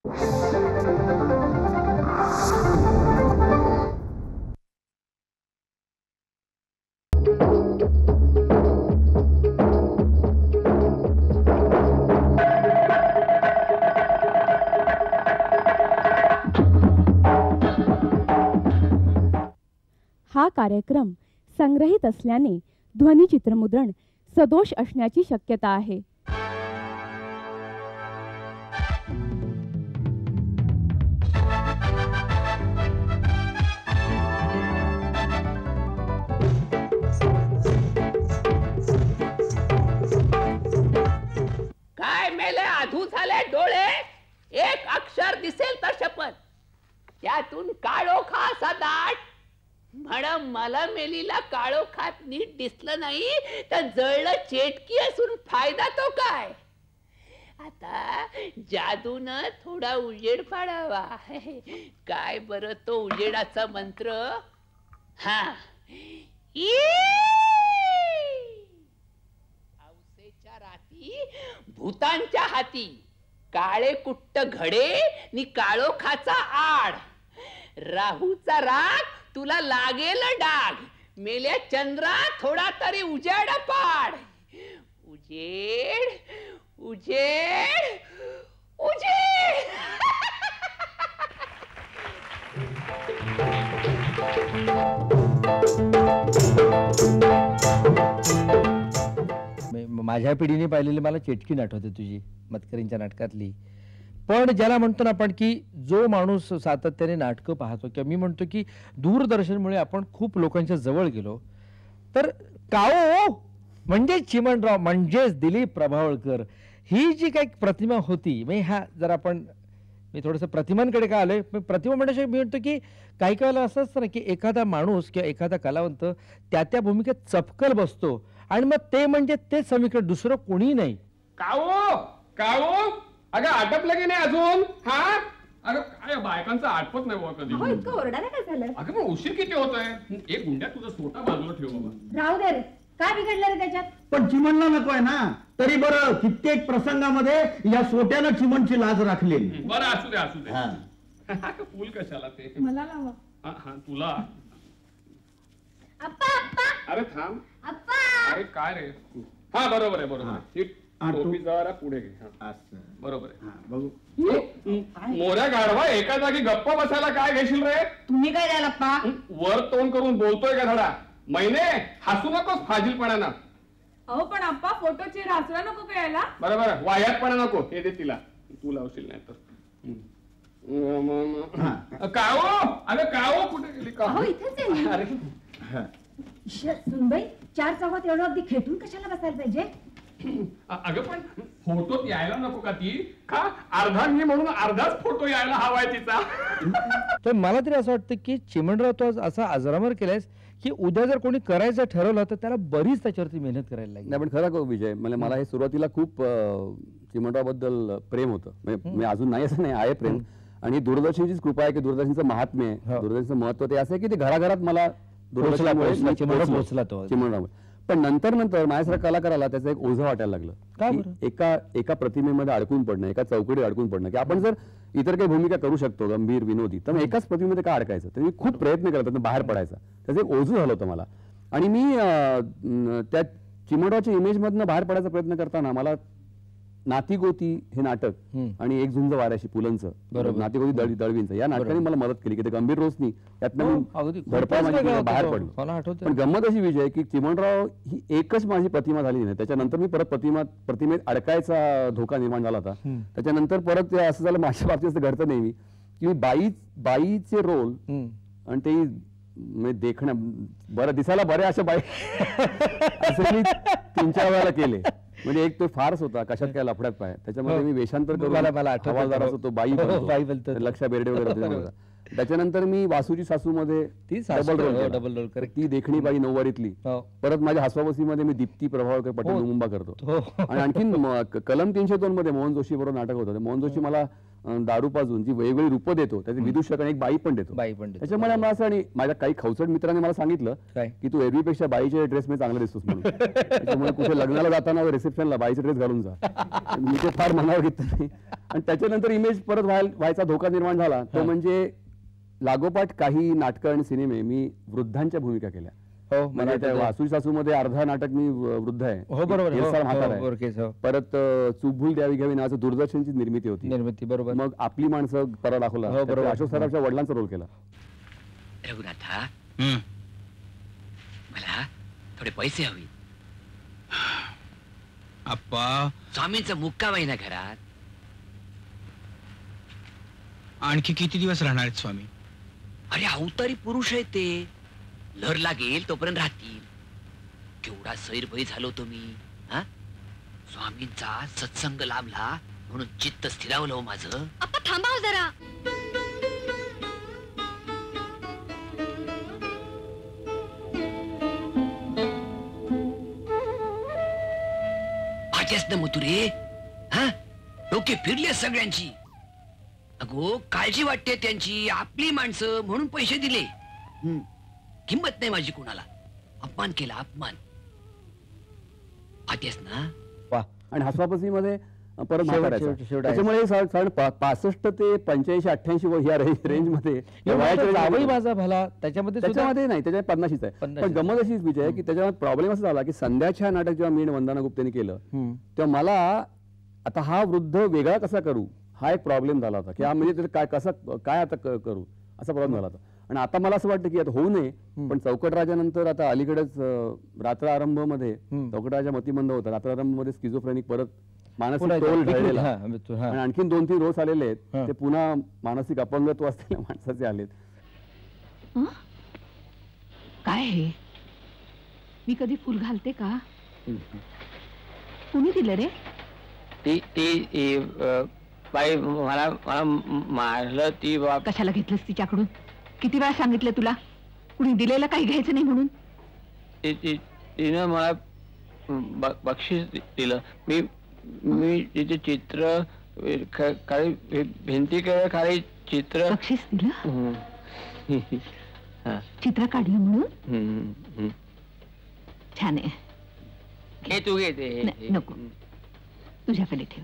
हा कार्यक्रम संग्रहित असल्याने ध्वनिचित्रमुद्रण सदोष असण्याची शक्यता आहे. काय मेले आधू झाले डोळे, एक अक्षर दिसेल तर शपथ, त्यातून काळोखा असा दाट. म्हण मला मेलीला काळोखात नीट दिसलं नाही तर जळलं चेटकी असून फायदा तो काय. आता जादून थोडा उजेड पाडावा. काय बरं तो उजेडाचा मंत्र? हा, पावसेच्या राती भूतांच्या हाती, काळे कुट्ट घडे नि काळोखाचा आड. राहूचा राग तुला लागेल डाग, मेल्या चंद्रा थोडा तरी उजेड पाड. उजेड उजेड उजेड. माझ्या पिढीने पाहिलेली मला चेटकी आठवते तुझी, मतकरींच्या नाटकातली. पण ज्याला म्हणतो ना आपण की जो माणूस सातत्याने नाटकं पाहतो, किंवा मी म्हणतो की दूरदर्शनमुळे आपण खूप लोकांच्या जवळ गेलो, तर काओ म्हणजे चिमणराव म्हणजेच दिलीप प्रभावळकर ही जी काही प्रतिमा होती, म्हणजे हा जर आपण, मी थोडंसं प्रतिमांकडे का आलोय, प्रतिमा म्हणण्याशी मी म्हणतो की काही काही वेळेला असं असतं ना की एखादा माणूस किंवा एखादा कलावंत त्या भूमिकेत चपकल बसतो आणि मग ते म्हणजे तेच समीकरण, दुसरं कोणी नाही. काओ काओ, अगं आटपलं की नाही अजून? हा, अगं काय बायकांचं आटपत नाही बाबा कधी. इतकं ओरडायला काय झालं? अगं पण उशीर किती होतोय? एक गुंड्या तुझा सोटा बाजूला ठेव बाबा. राहू दे रे, काय बिघडलं रे त्याच्यात? पण चिमणला नकोय ना, तरी बरं कित्येक प्रसंगामध्ये या सोट्यानं चिमणची लाज राखली. बरं असू दे असू दे. फुल कशाला ते? मला लावा. हा तुला. अप्पा अप्पा. अरे थांब. अप्पा. अरे काय रे? हा बरोबर आहे बरोबर आहे. टोपी जरा पुढे घे. बरोबर आहे. बघू. मोऱ्या गाढवा, एका जागी गप्प बसायला काय घेशील रे? तुम्ही काय द्याल अप्पा? वर तोंड करून बोलतोय का धडा? महिने हसू नकोस फाजीलपणानं. अहो पण अप्पा, फोटोची रासला नको कळायला. बरोबर, वायातपणा नको. हे दे तिला, तू लावशील नाही तर. काओ, अगं काओ कुठे गेली? अहो इथेच आहे. अरे सुनबाई, चार चौकात एवढं अगदी खेटून कशाला बसायला पाहिजे? अगं पण फोटोत यायला नको का ती? का अर्धांगी म्हणून अर्धाच फोटो यायला हवाय तिचा? तर मला तरी असं वाटतं की चिमणराव तो असा अजरामर केलायस की उद्या जर कोणी करायचं ठरवलं तर त्याला बरीच त्याच्यावरती मेहनत करायला लागेल. नाही पण खरं का विजय, मला हे सुरुवातीला खूप चिमणराव बद्दल प्रेम होतं. म्हणजे अजून नाही असं नाही, आहे प्रेम. आणि दूरदर्शनचीच कृपा आहे की दूरदर्शनचं महात्म्य आहे, दूरदर्शनचं महत्व ते असं आहे की ते घराघरात मला चिमणराव. पण नंतर माझ्यासारख्या कलाकाराला त्याचं एक ओझं वाटायला लागलं. एका प्रतिमेमध्ये अडकून पडणं, एका चौकडी अडकून पडणं, की आपण जर इतर काही भूमिका करू शकतो गंभीर विनोदी, तर एकाच प्रतिमेमध्ये का अडकायचं? तर मी खूप प्रयत्न केला त्यातून बाहेर पडायचा. त्याचं एक ओझं झालं होतं मला. आणि मी त्या चिमणरावच्या इमेज मधनं बाहेर पडायचा प्रयत्न करताना मला नातीगोती हे नाटक आणि एक झुंज वाऱ्याशी पुलंचं, नातीगोती दळवींचं, या नाटकाने मला मदत केली की ते गंभीर रोसनी त्यातनं बाहेर पडलो. पण गंमत अशी विजय की चिमणराव ही एकच माझी प्रतिमा झाली नाही. त्याच्यानंतर मी परत प्रतिमेत अडकायचा धोका निर्माण झाला होता. त्याच्यानंतर परत असं झालं, माझ्या बाबतीत असं घडतं नेहमी की मी बाईचे रोल आणि ते देखण्या बरं दिसायला बऱ्या अशा बाई असे मी 3-4 वेळेला केले. म्हणजे एक तो फारच होता, कशात काय लफड्यात पाय, त्याच्यामध्ये मी वेषांतर करून हवालदार असतो तो बाई, लक्षा बेर्डे वगैरे. त्याच्यानंतर मी वासूची सासू मध्ये ती डबल रोल कर. ती देखणी बाई नऊवारीतली. परत माझ्या हसवाबसीमध्ये मी दीप्ती प्रभावळकर पटेल मुंबा करतो. आणि आणखीन कलम 302 मध्ये मोहन जोशी बरोबर नाटक होतं. मोहन जोशी मला दारू पाजून जी वेगवेगळी रूपं देतो त्याचे विदूषक आणि एक बाई पण देतो. त्याच्यामुळे मला असं, आणि माझ्या काही खवचट मित्रांनी मला सांगितलं की तू एरवीपेक्षा बाईच्या ड्रेस मध्ये चांगला दिसतोस म्हणून. त्याच्यामुळे कुठे लग्नाला जाताना रिसेप्शनला बाईचा ड्रेस घालून जा. मी ते फार मनावर घेतलं नाही. आणि त्याच्यानंतर इमेज परत व्हायचा धोका निर्माण झाला तो म्हणजे लागोपाठ काही नाटकं आणि सिनेमे मी वृद्धांच्या भूमिका केल्या. म्हणजे वासू सासू मध्ये अर्धा नाटक मी वृद्ध आहे. हो बरोबर. परत चुभूल द्यावी घ्यावी नावाचं दूरदर्शनची निर्मिती होती. बरोबर. मग आपली माणसं परत दाखवला. अशोक सराफच्या वडिलांचा रोल केला. रघुनाथा, मला थोडे पैसे हवे. अप्पा, स्वामींचा मुक्काम आहे ना घरात. आणखी किती दिवस राहणार आहेत स्वामी? अरे अवतारी पुरुष आहे ते. लहर लागेल तोपर्यंत राहतील. केवढा सैरभय झालो तुम्ही. स्वामींचा सत्संग लाभला म्हणून चित्त स्थिरावलं माझं. अप्पा थांबा जरा. पाहतेस ना मथुरे, डोके फिरले सगळ्यांची. अगो काळजी वाटते त्यांची. आपली माणसं म्हणून पैसे दिले. किंमत नाही माझी कुणाला. अपमान केला, अपमान. पाहतेस ना. आणि हसवापसी मध्ये परत त्याच्यामुळे 65 ते 85-88 ह्या रेंज मध्ये माझा भला त्याच्यामध्ये नाही, त्याच्या 50च आहे. पण गमत अशीच विजय की त्याच्यामध्ये प्रॉब्लेम असा झाला की संध्याच्या नाटक जेव्हा मी वंदना गुप्तेने केलं तेव्हा मला आता हा वृद्ध वेगळा कसा करू हा एक प्रॉब्लेम झाला होता की हा म्हणजे काय कसं काय आता करू असा प्रॉब्लेम झाला होता. आणि आता मला असं वाटतं की आता होऊ नये. पण चौकट राजानंतर आता अलीकडेच रात्र आरंभ मध्ये चौकट राजा मतिमंद होता. रात्र आरंभ मध्ये स्किझोफ्रेनिक परत मानसिक तोल ढळलेला. आणि आणखीन 2-3 रोल्स आलेले आहेत ते पुन्हा मानसिक अपंगत्व असलेल्या माणसाचे आलेत. काय हे? मी कधी फुल घालते का? कुणी दिलं रे? ती बाई मला मारलं. ती कशाला घेतलंस तिच्याकडून? किती वेळा सांगितलं तुला कुणी दिलेलं काही घ्यायचं नाही म्हणून? तिनं मला बक्षीस दिलं. मी तिचे चित्र काही भिंतीकडे काही चित्र. बक्षीस दिलं? चित्र काढलं म्हणून? छान आहे. घे तू घे. नको, तुझ्याकडे ठेव.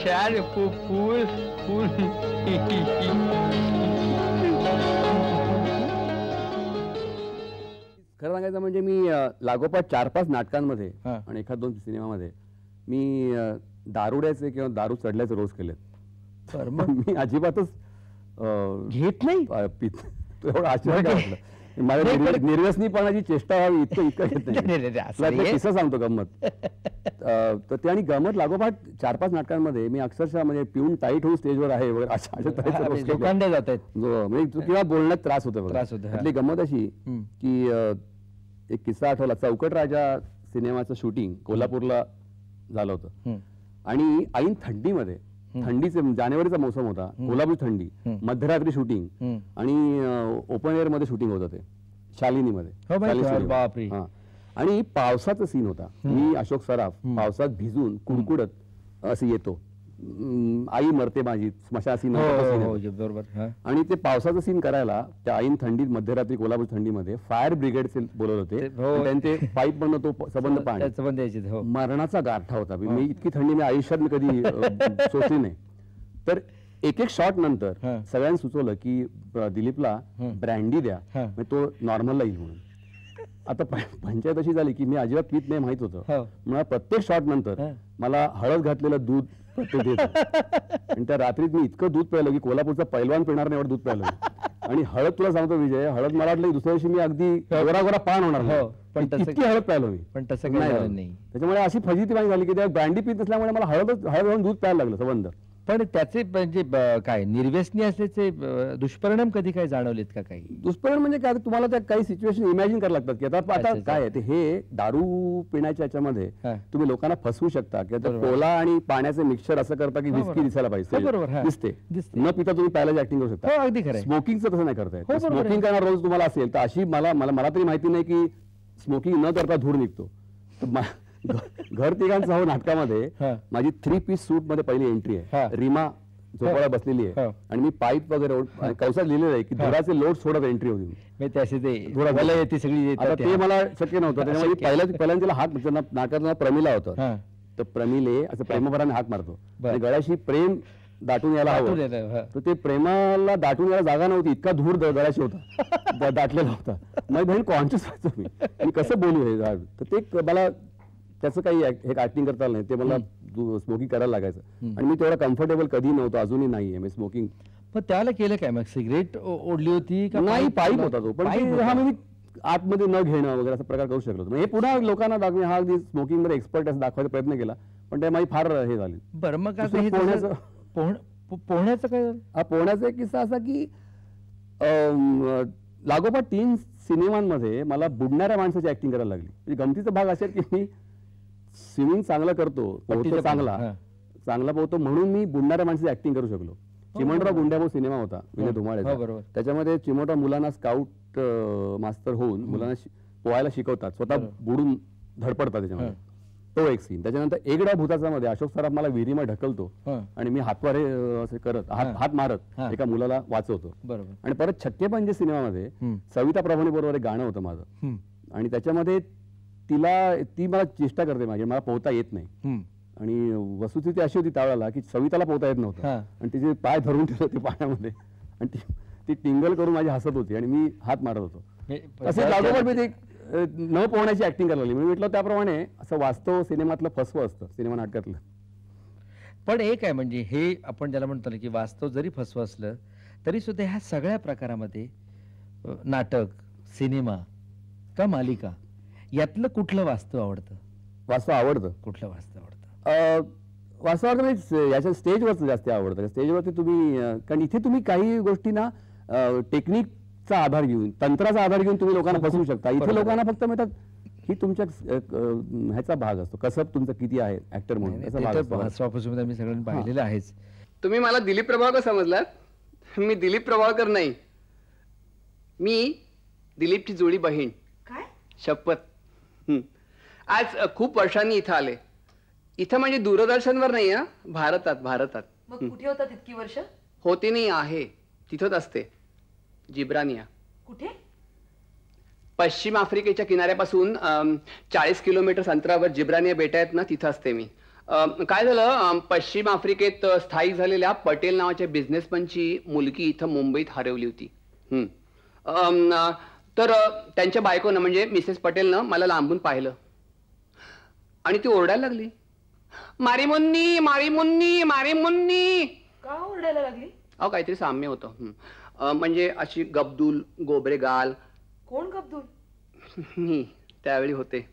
छान फूल फूल. खरं सांगायचं म्हणजे मी लागोपाठ 4-5 नाटकांमध्ये आणि 1-2 सिनेमामध्ये मी दारुड्याचे किंवा दारू चढल्याचे रोज केलेत. मी अजिबातच घेत नाही. एवढं आश्चर्य काय वाटलं. माझ्या निर्व्यसनीपणाची चेष्टा व्हावी इतकं किस्सा सांगतो गंमत. तर ते आणि गंमत लागोपाठ 4-5 नाटकांमध्ये मी अक्षरशः म्हणजे पिऊन टाईट होऊन स्टेजवर आहे वगैरे अशा जात आहेत म्हणजे किंवा बोलण्यात त्रास होतो. त्यातली गंमत अशी की एक किस्सा आठवला. चौकट राजा सिनेमाचं शूटिंग कोल्हापूरला झालं होतं आणि ऐन थंडीमध्ये, थंडीचे जानेवारीचा मोसम होता, कोल्हापूर थंडी, मध्यरात्री शूटिंग आणि ओपन एअर मध्ये शूटिंग होतं ते शालिनीमध्ये. आणि पावसाचा सीन होता. मी अशोक सराफ पावसात भिजून कुडकुडत असं येतो. आई मरते माझी स्मशा सीन बरोबर. आणि ते पावसाचं सीन करायला त्या ऐन थंडीत मध्यरात्री कोल्हापूर थंडीमध्ये फायर ब्रिगेडचे बोलवले होते. त्यांचे पाईप मधून तो सबंध पाणी मरणाचा गारठा होता. मी इतकी थंडी मी आयुष्यात मी कधी सोचली नाही. तर एक शॉट नंतर सगळ्यांनी सुचवलं की दिलीपला ब्रँडी द्या तो नॉर्मलला येईल म्हणून. आता पंचायत अशी झाली की मी अजिबात पीत नाही माहित होतं. मला प्रत्येक शॉट नंतर मला हळद घातलेलं दूध आणि त्या रात्रीत मी इतकं दूध प्यायलं की कोल्हापूरचा पैलवान पिणार नाही एवढं दूध प्यायलं. आणि हळद तुला सांगतो विजय, हळद मला वाटलं की दुसऱ्या दिवशी मी अगदी गोरा गोरा पान होणार हो, पण पण तसं- इतकी हळद प्यायलो मी. पण तसं काही झालं नाही. त्याच्यामुळे अशी फजिती माझी झाली की त्या ब्रँडी पीत नसल्यामुळे मला हळद घालून दूध प्यायला लागलं संबंध. पण त्याचे म्हणजे काय निर्व्यसनी असल्याचे दुष्परिणाम कधी काय जाणवलेत का काही? दुष्परिणाम म्हणजे काय, तुम्हाला त्या काही सिच्युएशन इमॅजिन करायला लागतात की आता अच्छा. काय आहे ते, हे दारू पिण्याच्या याच्यामध्ये हा. तुम्ही लोकांना फसवू शकता की आता बरोबर. कोला आणि पाण्याचे मिक्सर असं करता की हो, विस्की बरोबर. दिसायला हो, पाहिजे, बरोबर, हा. दिसते दिसते. न पिता तुम्ही प्यायला ऍक्टिंग करू हो, शकता. अगदी खरं आहे. स्मोकिंगचं तसं नाही करता येत. हो, बरोबर आहे. स्मोकिंग करणार रोज तुम्हाला असेल तर अशी मला तरी माहिती नाही की स्मोकिंग न करता धूर निघतो. तर घर तिघांचा हो नाटकामध्ये हा. माझी 3 पीस सूट मध्ये पहिली एंट्री हा. आहे. रीमा झोपाळा बसलेली आहे हो. आणि मी पाईप वगैरे आणि कवसात लिहिलेलं आहे की धुराचे लोट सोडत एंट्री होती. म्हणजे त्याचे ते धुरा वलय ती सगळी येतात आता त्या. ते मला शक्य नव्हतं, त्याच्यामुळे शक्य. पहिल्यांदा तिला हाक नाकात प्रमिला होता. हा. तर प्रमिले असं प्रेमभराने हाक मारतो बरं. आणि गळ्याशी प्रेम दाटून यायला दाटून हवं. यायला, हा. तर ते प्रेमाला दाटून यायला जागा नव्हती, इतका धूर गळ्याशी होता दाटलेला होता. माझी बहीण कॉन्शियस व्हायचो मी कसं बोलू हे झाड. तर ते मला त्याचं काही हे ऍक्टिंग करता आलं नाही, ते मला स्मोकिंग करायला लागायचं आणि मी तेवढा कम्फर्टेबल कधी नव्हतो, अजूनही नाहीये मी स्मोकिंग. पण त्याला केलं काय मग? सिगरेट ओढली होती का? नाही, पाईप होता तो, पण पाईप ते- होता. हा मी आतमध्ये न घेणं वगैरे असा प्रकार करू शकलो होतो. हे पुन्हा लोकांना दाखवून हा अगदी स्मोकिंग मध्ये एक्सपर्ट असं दाखवायचा प्रयत्न केला, पण ते माझी फार हे झाली. बरं, मग आता दुसरं हे पोहण्याचं- पोहण्याचं काय झालं? हा पोहण्याचा एक किस्सा असा की लागोपाठ 3 सिनेमांमध्ये मला बुडणाऱ्या माणसाची ऍक्टिंग करायला लागली. म्हणजे गमतीचा भाग असेल की मी स्विमिंग चांगला करतो, पोहतो पट्टीचं चांगला हा. चांगला पोहतो म्हणून मी बुडणाऱ्या माणसाची ऍक्टिंग करू शकलो. चिमणराव गुंड्याभाऊ सिनेमा होता विनय हो, धुमाळेचा. बरोबर. त्याच्यामध्ये चिमणराव मुलांना स्काउट मास्तर होऊन मुलांना पोहायला शिकवतात, स्वतः बरोबर. बुडून धडपडतात त्याच्यामध्ये. तो एक सीन. त्याच्यानंतर एकड्या भूताचा मध्ये अशोक सराफ मला विहिरीमध्ये ढकलतो हा. आणि मी हातवारे असे करत हात मारत हा. एका मुलाला वाचवतो. बरोबर. आणि परत छक्के पंजे सिनेमामध्ये सविता प्रभूने बरोबर एक गाणं होतं माझं आणि त्याच्यामध्ये ती मला चेष्टा करते माझी, मला पोहता येत नाही. आणि वस्तुस्थिती अशी होती त्यावेळेला की सविताला पोहता येत नव्हतं हा. आणि तिचे पाय धरून ठेवले होते पाण्यामध्ये आणि ती टिंगल करून माझी हसत होती आणि मी हात मारत होतो. असे लागोपाठ मी ते न पोहण्याची ऍक्टिंग करायला लागली. मी म्हटलं त्याप्रमाणे असं वास्तव सिनेमातलं फसवं असतं, सिनेमा नाटकातलं. पण एक आहे म्हणजे हे आपण ज्याला म्हणतो ना की वास्तव जरी फसवं असलं तरी सुद्धा ह्या सगळ्या प्रकारामध्ये नाटक, सिनेमा का मालिका यातलं कुठलं वास्तव आवडतं? वास्तव आवडतं. कुठलं वास्तव आवडतं? वास्तवात याच्या स्टेजवरच जास्त आवडतं. स्टेजवरती तुम्ही कारण इथे तुम्ही काही गोष्टींना टेक्निकचा आधार घेऊन, तंत्राचा आधार घेऊन तुम्ही लोकांना फसवू शकता. इथे लोकांना फक्त म्हणतात ही तुमच्या ह्याचा भाग असतो, कसब तुमचं किती आहे ऍक्टर म्हणून त्याचा भाग असतो. वास्तवापासून मी सगळ्यांनी पाहिलेलं आहेच. तुम्ही मला दिलीप प्रभावकर समजलात? मी दिलीप प्रभावकर नाही, मी दिलीपची जुळी बहीण. काय? शपथ. आज खूप वर्षांनी इथं आले. इथं म्हणजे दूरदर्शनवर नाही, हा भारतात. मग कुठे होता तितकी वर्ष? होती नाही, आहे तिथंच असते, जिब्रानिया. कुठे? पश्चिम आफ्रिकेच्या किनाऱ्यापासून 40 किलोमीटर अंतरावर जिब्रानिया बेटा आहेत ना, तिथं असते मी. काय झालं, पश्चिम आफ्रिकेत स्थायिक झालेल्या पटेल नावाच्या बिझनेसमनची मुलगी इथं मुंबईत हरवली होती. तर त्यांच्या बायकोनं म्हणजे मिसेस पटेलनं मला लांबून पाहिलं आणि ती ओरडायला लागली, मारी मुन्नी मारी मुन्नी मारी मुन्नी. का ओरडायला लागली? अहो काहीतरी साम्य होतं. म्हणजे अशी गब्दूल गोबरे गाल. कोण गब्दूल? मी त्यावेळी होते.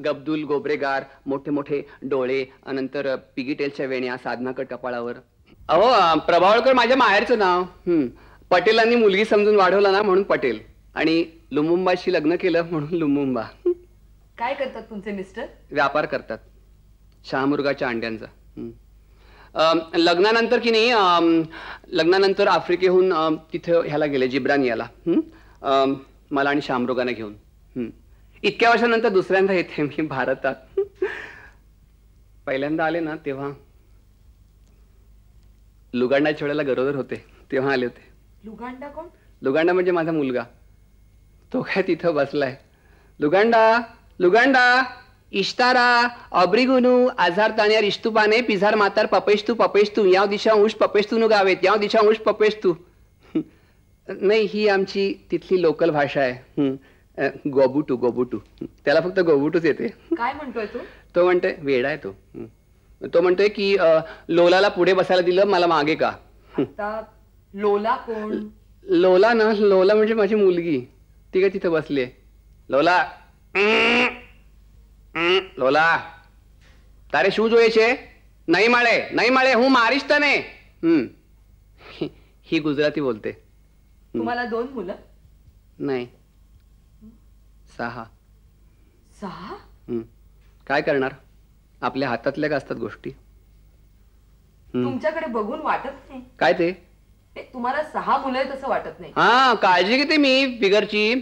गब्दूल गोबरेगार, मोठे मोठे डोळे, नंतर पिगीटेलच्या वेण्या, साधनाकट कपाळावर. अहो प्रभावळकर माझ्या माहेरचं नाव. पटेलांनी मुलगी समजून वाढवला ना म्हणून पटेल, आणि लुमुंबाशी लग्न केलं म्हणून लुमुंबा. काय करतात तुमचे मिस्टर? व्यापार करतात शहामुर्गाच्या अंड्यांचा. लग्नानंतर की नाही, लग्नानंतर आफ्रिकेहून तिथं ह्याला गेले जिब्रानियाला, मला आणि शामरुगाने घेऊन. इतक्या वर्षानंतर दुसऱ्यांदा येते मी भारतात. पहिल्यांदा आले ना तेव्हा लुगांडाच्या वेळेला गरोदर होते, तेव्हा आले होते. लुगांडा कोण? लुगांडा म्हणजे माझा मुलगा. तो काय तिथं बसलाय. लुगांडा लुगांडा इश्तारा ऑब्रिगुनू आझार तान्यार इष्टुपाने पिझार मातार पपेशतू याव दिशा उश पपेशतू नु गावेत याव दिशा उश पपेशतू. नाही, ही आमची तिथली लोकल भाषा आहे. गोबुटू. त्याला फक्त गोबुटूच येते. काय म्हणतोय तू? तो म्हणतोय, वेडा आहे तो. तो म्हणतोय की लोलाला पुढे बसायला दिलं, मला मागे का? आता लोला कोण? लोला ना, लोला म्हणजे माझी मुलगी. ती काय तिथे बसली आहे. लोला, लोला, तारे शू जोए छे? नाही माळे हूँ मारिश तने. ही गुजराती बोलते. तुम्हाला 2 मुलं? नाही, 6. 6? काय करणार, आपल्या हातातल्या का असतात गोष्टी. तुमच्याकडे बघून वाटत नाही. काय ते? तुम्हाला 6 मुलं आहेत असं वाटत नाही. हा, काळजी घेते मी फिगरची.